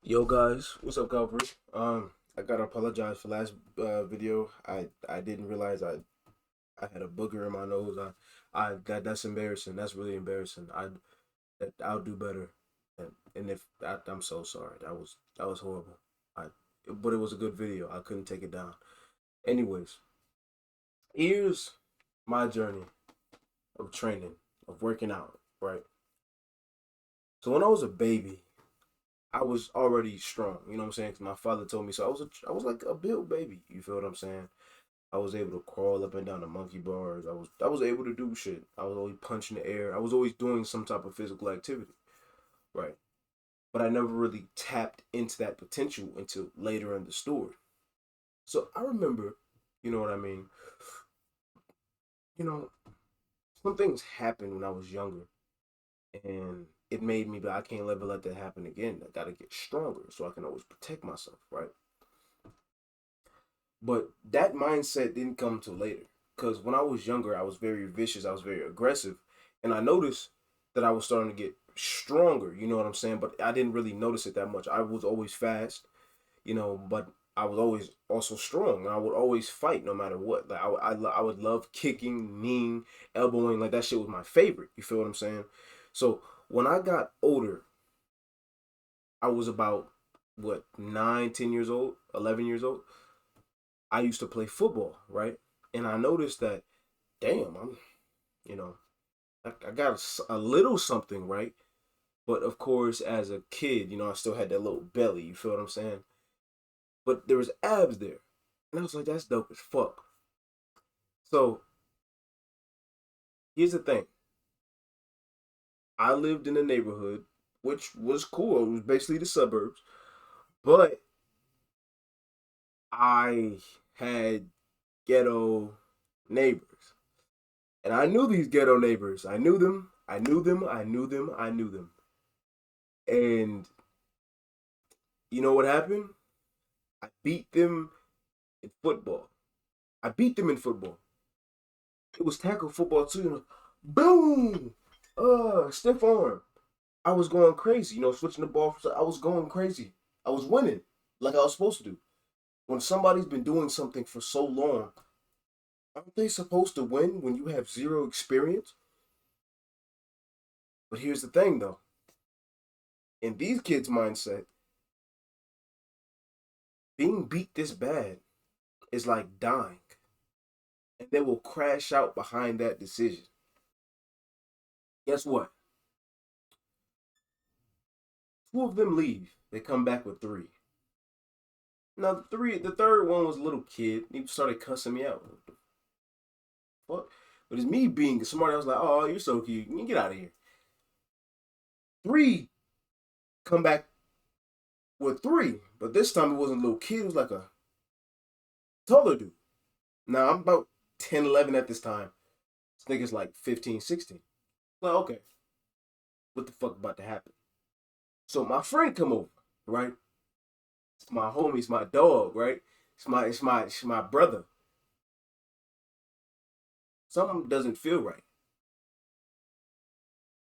Yo guys, what's up, Calvary? I gotta apologize for last video. I didn't realize I had a booger in my nose. That's embarrassing. That's really embarrassing. I'll do better. And if I'm so sorry. That was horrible. I but it was a good video. I couldn't take it down. Anyways, here's my journey of training, of working out. Right. So when I was a baby, I was already strong. You know what I'm saying? 'Cause my father told me so. I was like a built baby. You feel what I'm saying? I was able to crawl up and down the monkey bars. I was able to do shit. I was always punching the air. I was always doing some type of physical activity, right? But I never really tapped into that potential until later in the story. So I remember, you know what I mean? You know, some things happened when I was younger, and it made me, but I can't ever let that happen again. I gotta get stronger so I can always protect myself, right? But that mindset didn't come till later. Because when I was younger, I was very vicious, I was very aggressive. And I noticed that I was starting to get stronger, you know what I'm saying? But I didn't really notice it that much. I was always fast, but I was always also strong. And I would always fight no matter what. Like I would love kicking, kneeing, elbowing. Like that shit was my favorite. You feel what I'm saying? So when I got older, I was about, what, 9, 10 years old, 11 years old. I used to play football, right? And I noticed that, damn, you know, I got a little something, right? But of course, as a kid, I still had that little belly. You feel what I'm saying? But there was abs there, and I was like, that's dope as fuck. So here's the thing: I lived in a neighborhood which was cool. It was basically the suburbs, but I had ghetto neighbors. And I knew these ghetto neighbors. I knew them. I knew them. I knew them. I knew them. And you know what happened? I beat them in football. I beat them in football. It was tackle football too. Boom! Stiff arm. I was going crazy. Switching the ball. I was going crazy. I was winning like I was supposed to do. When somebody's been doing something for so long, aren't they supposed to win when you have zero experience? But here's the thing, though. In these kids' mindset, being beat this bad is like dying, and they will crash out behind that decision. Guess what? Two of them leave. They come back with three. Now the third one was a little kid. He started cussing me out. What the fuck? But it's me being smart. I was like, "Oh, you're so cute. You get out of here." Three come back with three, but this time it wasn't a little kid. It was like a taller dude. Now I'm about 10, 11 at this time. This nigga's like 15, 16. Well, okay, what the fuck about to happen? So my friend come over, right? It's my homie, it's my dog, right? It's my brother. Something doesn't feel right.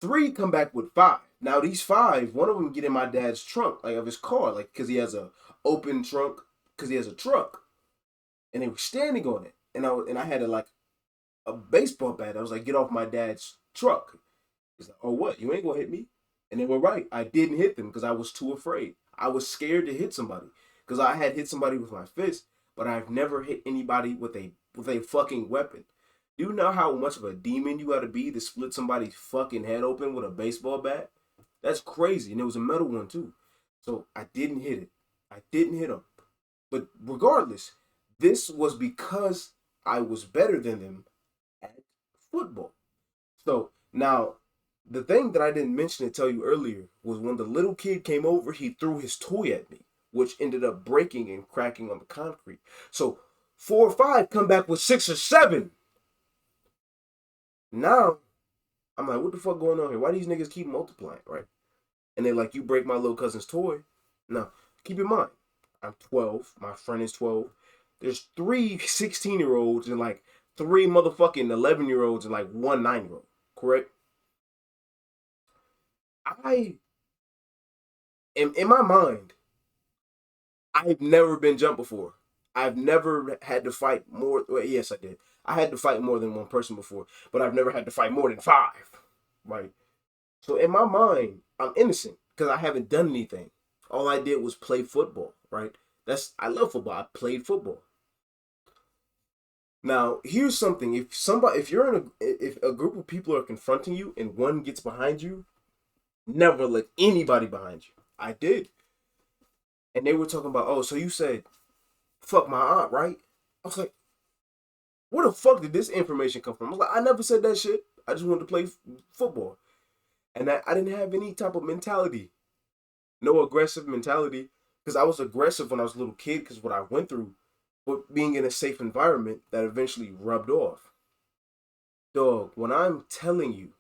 Three come back with five. Now these five, one of them get in my dad's trunk, like of his car, like because he has a open trunk, because he has a truck, and they were standing on it, and I had a baseball bat. I was like, get off my dad's truck. He's like, oh what? You ain't gonna hit me? And they were right. I didn't hit them because I was too afraid. I was scared to hit somebody because I had hit somebody with my fist, but I've never hit anybody with a fucking weapon. Do you know how much of a demon you got to be to split somebody's fucking head open with a baseball bat? That's crazy, and it was a metal one too. So I didn't hit it. I didn't hit him. But regardless, this was because I was better than them at football. So now, the thing that I didn't mention to tell you earlier was when the little kid came over, he threw his toy at me, which ended up breaking and cracking on the concrete. So 4 or 5 come back with 6 or 7. Now I'm like, what the fuck going on here? Why these niggas keep multiplying, right? And they're like, you break my little cousin's toy. Now, keep in mind, I'm 12. My friend is 12. There's three 16-year-olds and like three motherfucking 11-year-olds and like one 9-year-old. Correct? I am, in my mind, I've never been jumped before. I've never had to fight more. Well, yes, I did. I had to fight more than one person before, but I've never had to fight more than five. Right. So in my mind, I'm innocent because I haven't done anything. All I did was play football. Right. I love football. I played football. Now, here's something. If you're in if a group of people are confronting you and one gets behind you, never let anybody behind you. I did. And they were talking about, oh, so you said fuck my aunt, right? I was like, where the fuck did this information come from? I was like, I never said that shit. I just wanted to play football. And I didn't have any type of mentality, no aggressive mentality, because I was aggressive when I was a little kid because what I went through, but being in a safe environment that eventually rubbed off. Dog, when I'm telling you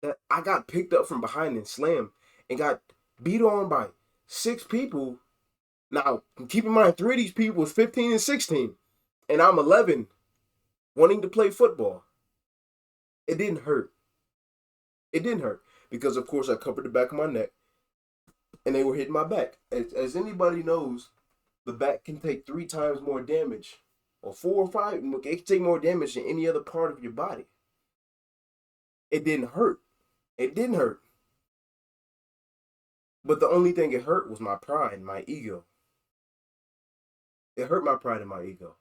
that I got picked up from behind and slammed and got beat on by 6 people. Now, keep in mind, 3 of these people was 15 and 16, and I'm 11, wanting to play football. It didn't hurt. It didn't hurt because, of course, I covered the back of my neck, and they were hitting my back. As anybody knows, the back can take 3 times more damage, or 4 or 5. It can take more damage than any other part of your body. It didn't hurt. It didn't hurt. But the only thing it hurt was my pride, my ego. It hurt my pride and my ego.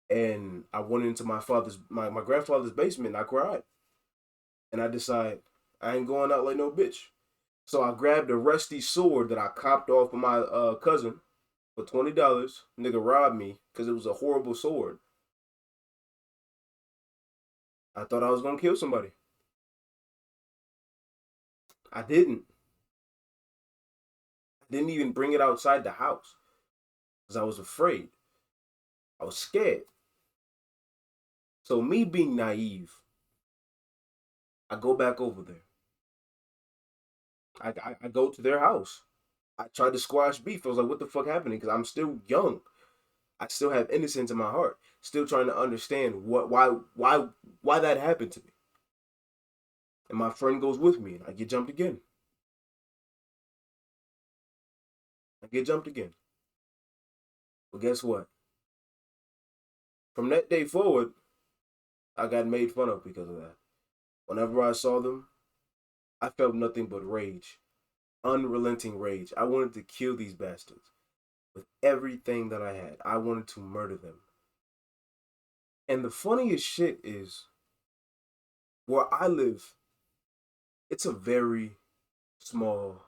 And I went into my grandfather's basement and I cried. And I decided I ain't going out like no bitch. So I grabbed a rusty sword that I copped off of my cousin for $20. Nigga robbed me because it was a horrible sword. I thought I was gonna kill somebody. I didn't. I didn't even bring it outside the house because I was afraid. I was scared. So me being naive, I go back over there. I go to their house. I tried to squash beef. I was like, what the fuck happening? Because I'm still young. I still have innocence in my heart. Still trying to understand why that happened to me. And my friend goes with me, and I get jumped again. I get jumped again. But guess what? From that day forward, I got made fun of because of that. Whenever I saw them, I felt nothing but rage, unrelenting rage. I wanted to kill these bastards with everything that I had. I wanted to murder them. And the funniest shit is where I live, it's a very small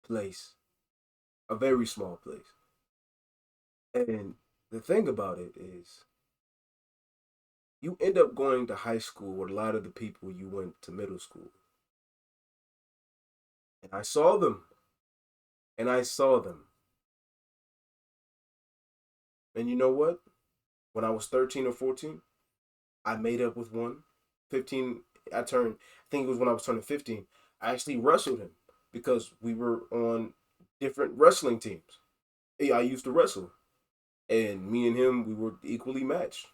place. A very small place. And the thing about it is, you end up going to high school with a lot of the people you went to middle school. And I saw them. And I saw them. And you know what? When I was 13 or 14, I made up with one. 15, I think it was when I was turning 15. I actually wrestled him because we were on different wrestling teams. I used to wrestle. And me and him, we were equally matched.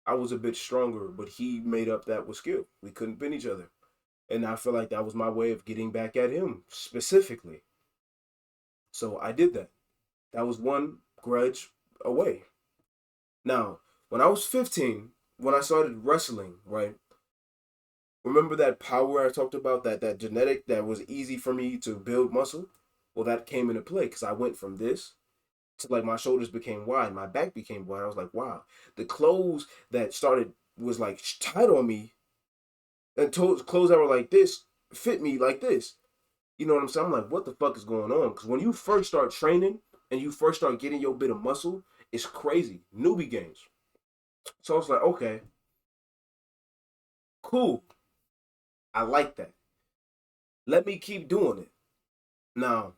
I was a bit stronger, but he made up that with skill. We couldn't pin each other. And I feel like that was my way of getting back at him specifically. So I did that. That was one grudge away. Now, when I was 15, when I started wrestling, right? Remember that power I talked about, that genetic that was easy for me to build muscle? Well, that came into play because I went from this to like my shoulders became wide, my back became wide. I was like, wow, the clothes that started was like tight on me, and clothes that were like this fit me like this. You know what I'm saying? I'm like, what the fuck is going on? Because when you first start training and you first start getting your bit of muscle, it's crazy. Newbie games. So I was like, okay, cool. I like that. Let me keep doing it. Now,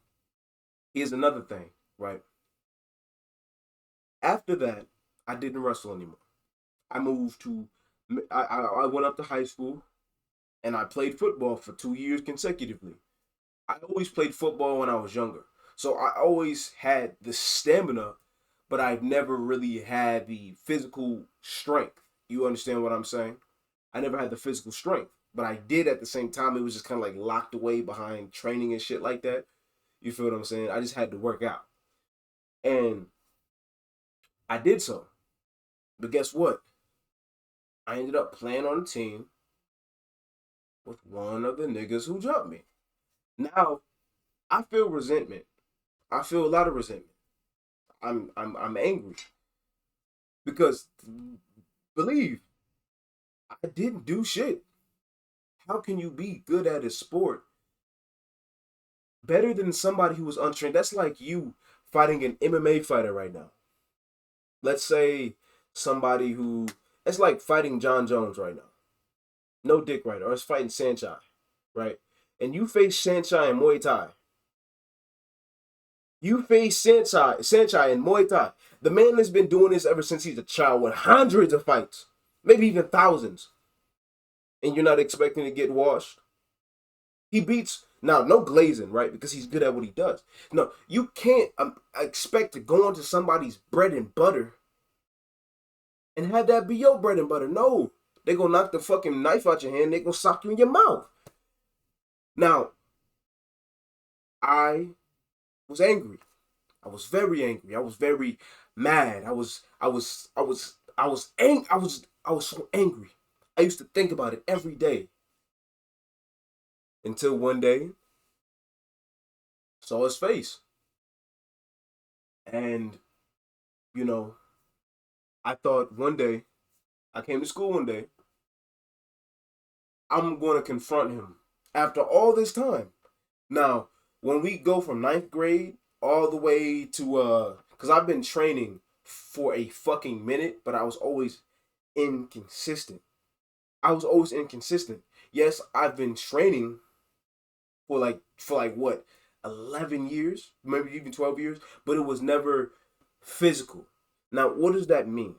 here's another thing, right? After that, I didn't wrestle anymore. I moved to, I went up to high school and I played football for 2 years consecutively. I always played football when I was younger. So I always had the stamina, but I've never really had the physical strength. You understand what I'm saying? I never had the physical strength. but I did at the same time. It was just kind of like locked away behind training and shit like that. You feel what I'm saying? I just had to work out. And I did so. But guess what? I ended up playing on a team with one of the niggas who jumped me. Now, I feel resentment. I feel a lot of resentment. I'm angry because believe I didn't do shit. How can you be good at a sport better than somebody who was untrained? That's like you fighting an MMA fighter right now. Let's say somebody who it's like fighting John Jones right now. No dick right, or it's fighting Sanchai, right? And you face Sanchai in Muay Thai. You face Sanchai in Muay Thai. The man has been doing this ever since he's a child with hundreds of fights, maybe even thousands. And you're not expecting to get washed. He beats now, no glazing, right? Because he's good at what he does. No, you can't expect to go into somebody's bread and butter and have that be your bread and butter. No, they gonna knock the fucking knife out your hand. They gonna sock you in your mouth. Now, I was angry. I was very angry. I was very mad. I was so angry. I used to think about it every day until one day saw his face. And, you know, I thought one day, I came to school one day, I'm going to confront him after all this time. Now, when we go from ninth grade all the way to, because I've been training for a fucking minute, but I was always inconsistent. I was always inconsistent. Yes, I've been training for like what 11 years, maybe even 12 years, but it was never physical. Now, what does that mean?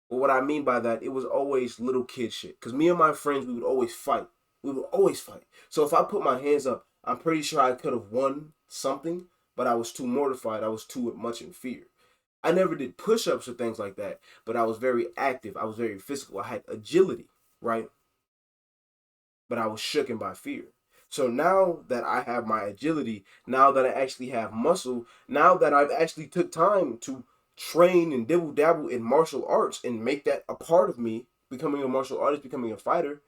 Well, what I mean by that, it was always little kid shit. Because me and my friends, we would always fight. We would always fight. So if I put my hands up, I'm pretty sure I could have won something, but I was too mortified. I was too much in fear. I never did push-ups or things like that, but I was very active. I was very physical. I had agility, right? But I was shooken by fear. So now that I have my agility, now that I actually have muscle, now that I've actually took time to train and dibble dabble in martial arts and make that a part of me, becoming a martial artist, becoming a fighter,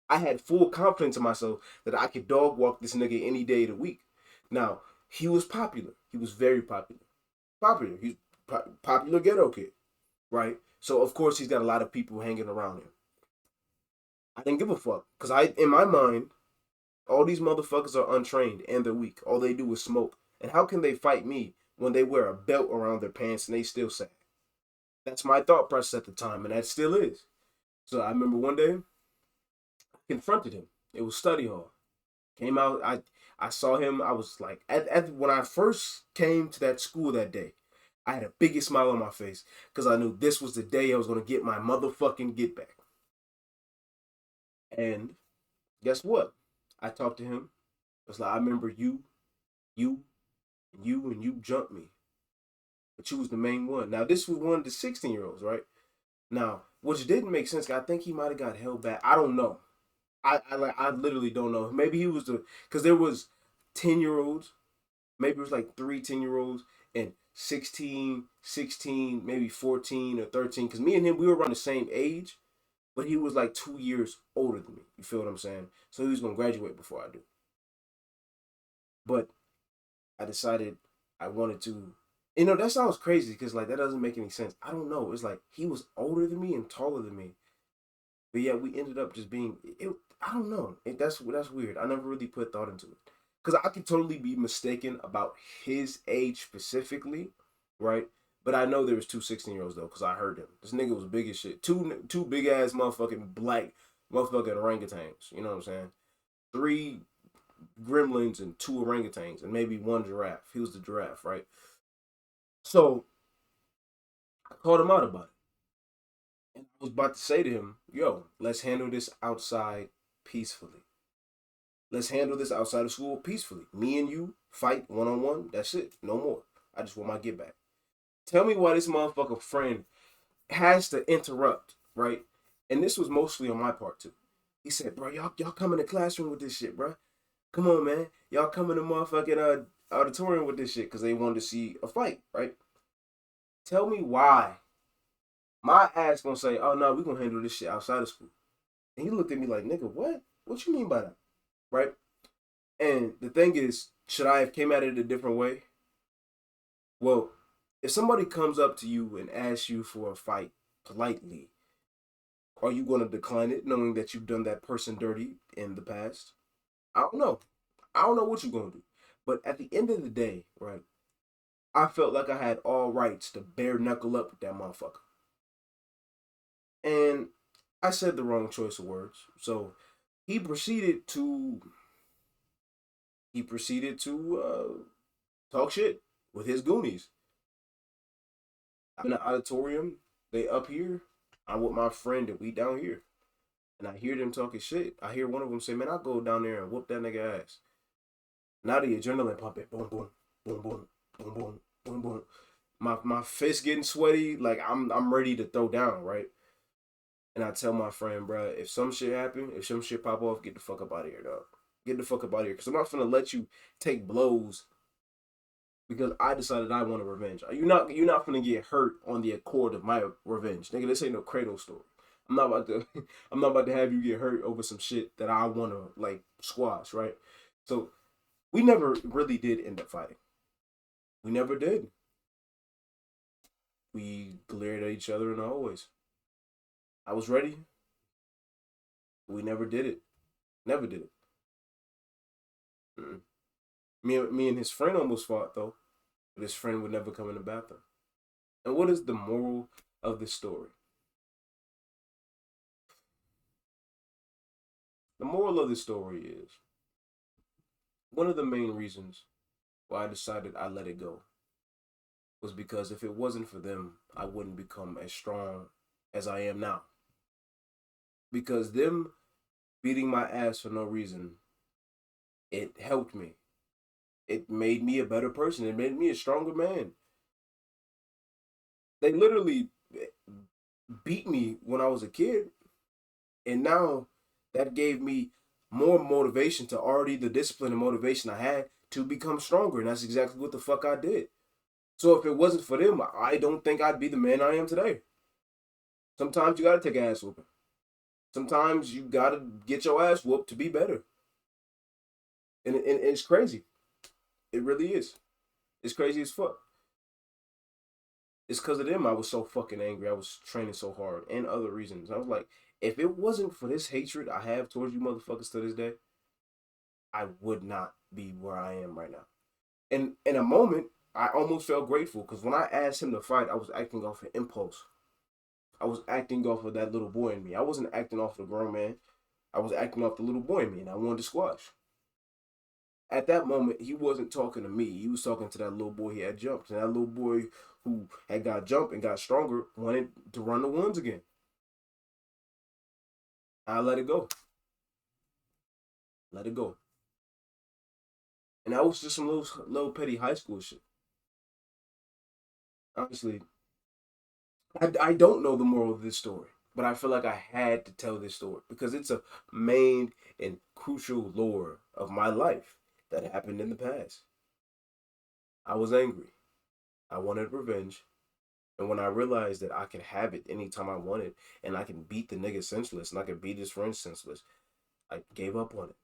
I had full confidence in myself that I could dog walk this nigga any day of the week. Now, he was popular. He was very popular. Popular. He's popular ghetto kid, right? So of course he's got a lot of people hanging around him. I didn't give a fuck because in my mind, all these motherfuckers are untrained and they're weak. All they do is smoke. And how can they fight me when they wear a belt around their pants and they still sag? That's my thought process at the time, and that still is. So I remember one day, I confronted him. It was study hall. Came out, I saw him. I was like, when I first came to that school that day, I had a biggest smile on my face because I knew this was the day I was going to get my motherfucking get back. And guess what? I talked to him. I was like, I remember you, and you jumped me. But you was the main one. Now, this was one of the 16-year-olds, right? Now, which didn't make sense. I think he might have got held back. I don't know. I literally don't know. Maybe he was because there was 10-year-olds. Maybe it was like 10-year-olds and 16, maybe 14 or 13. Because me and him, we were around the same age, but he was like 2 years older than me. You feel what I'm saying? So he was going to graduate before I do. But I decided I wanted to. That sounds crazy because like that doesn't make any sense. I don't know. It's like he was older than me and taller than me, but yeah, we ended up just being. I don't know. That's weird. I never really put thought into it because I could totally be mistaken about his age specifically, right? But I know there was 2 16-year-olds though because I heard them. This nigga was big as shit. Two big ass motherfucking black motherfucking orangutans. You know what I'm saying? 3 gremlins and 2 orangutans and maybe 1 giraffe. He was the giraffe, right? So I called him out about it. And I was about to say to him, yo, let's handle this outside peacefully. Let's handle this outside of school peacefully. Me and you fight one on one. That's it. No more. I just want my get back. Tell me why this motherfucker friend has to interrupt, right? And this was mostly on my part too. He said, bro, y'all come in the classroom with this shit, bro. Come on, man. Y'all come in the motherfucking auditorium with this shit because they wanted to see a fight, right? Tell me why my ass gonna say, oh no, we gonna handle this shit outside of school. And he looked at me like, nigga, what? What you mean by that? Right? And the thing is, should I have came at it a different way? Well, if somebody comes up to you and asks you for a fight politely, are you gonna decline it knowing that you've done that person dirty in the past? I don't know. I don't know what you're gonna do. But at the end of the day, right, I felt like I had all rights to bare knuckle up with that motherfucker. And I said the wrong choice of words. So he proceeded to he proceeded to talk shit with his goonies. I'm in the auditorium, they up here. I'm with my friend and we down here. And I hear them talking shit. I hear one of them say, man, I'll go down there and whoop that nigga ass. Now the adrenaline pumping. Boom, boom, boom, boom, boom, boom, boom, boom. My fist getting sweaty, like I'm ready to throw down, right? And I tell my friend, bro, if some shit happen, if some shit pop off, get the fuck up out of here, dog. Get the fuck up out of here. Cause I'm not gonna let you take blows because I decided I want a revenge. You're not gonna get hurt on the accord of my revenge. Nigga, this ain't no cradle story. I'm not about to I'm not about to have you get hurt over some shit that I wanna like squash, right? So we never really did end up fighting. We never did. We glared at each other in the hallways. I was ready. We never did it. Never did it. Mm-mm. Me and his friend almost fought though, but his friend would never come in the bathroom. And what is the moral of this story? The moral of this story is one of the main reasons why I decided I let it go was because if it wasn't for them, I wouldn't become as strong as I am now. Because them beating my ass for no reason, it helped me. It made me a better person. It made me a stronger man. They literally beat me when I was a kid, and now that gave me more motivation to already the discipline and motivation I had to become stronger. And that's exactly what the fuck I did. So if it wasn't for them, I don't think I'd be the man I am today. Sometimes you gotta take an ass whooping. Sometimes you gotta get your ass whooped to be better. And it's crazy. It really is. It's crazy as fuck. It's because of them I was so fucking angry. I was training so hard and other reasons. I was like, if it wasn't for this hatred I have towards you motherfuckers to this day, I would not be where I am right now. And in a moment, I almost felt grateful because when I asked him to fight, I was acting off an impulse. I was acting off of that little boy in me. I wasn't acting off the grown man. I was acting off the little boy in me, and I wanted to squash. At that moment, he wasn't talking to me. He was talking to that little boy he had jumped. And that little boy who had got jumped and got stronger wanted to run the ones again. I let it go. Let it go. And that was just some little petty high school shit. Honestly, I don't know the moral of this story, but I feel like I had to tell this story because it's a main and crucial lore of my life that happened in the past. I was angry. I wanted revenge. And when I realized that I could have it anytime I wanted, and I can beat the nigga senseless, and I can beat his friend senseless, I gave up on it.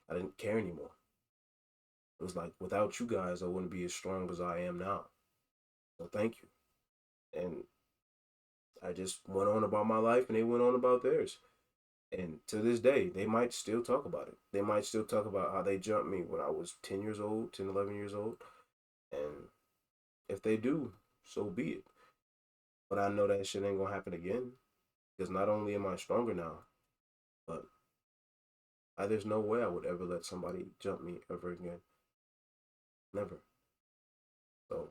I didn't care anymore. It was like, without you guys, I wouldn't be as strong as I am now. So thank you. And I just went on about my life, and they went on about theirs. And to this day, they might still talk about it. They might still talk about how they jumped me when I was 10 years old, 10, 11 years old. And if they do, so be it. But I know that shit ain't gonna happen again. Because not only am I stronger now, but there's no way I would ever let somebody jump me ever again. Never. So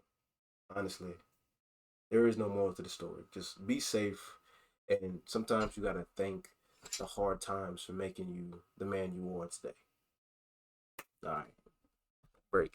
honestly, there is no moral to the story. Just be safe, and sometimes you gotta thank the hard times for making you the man you are today. All right, break.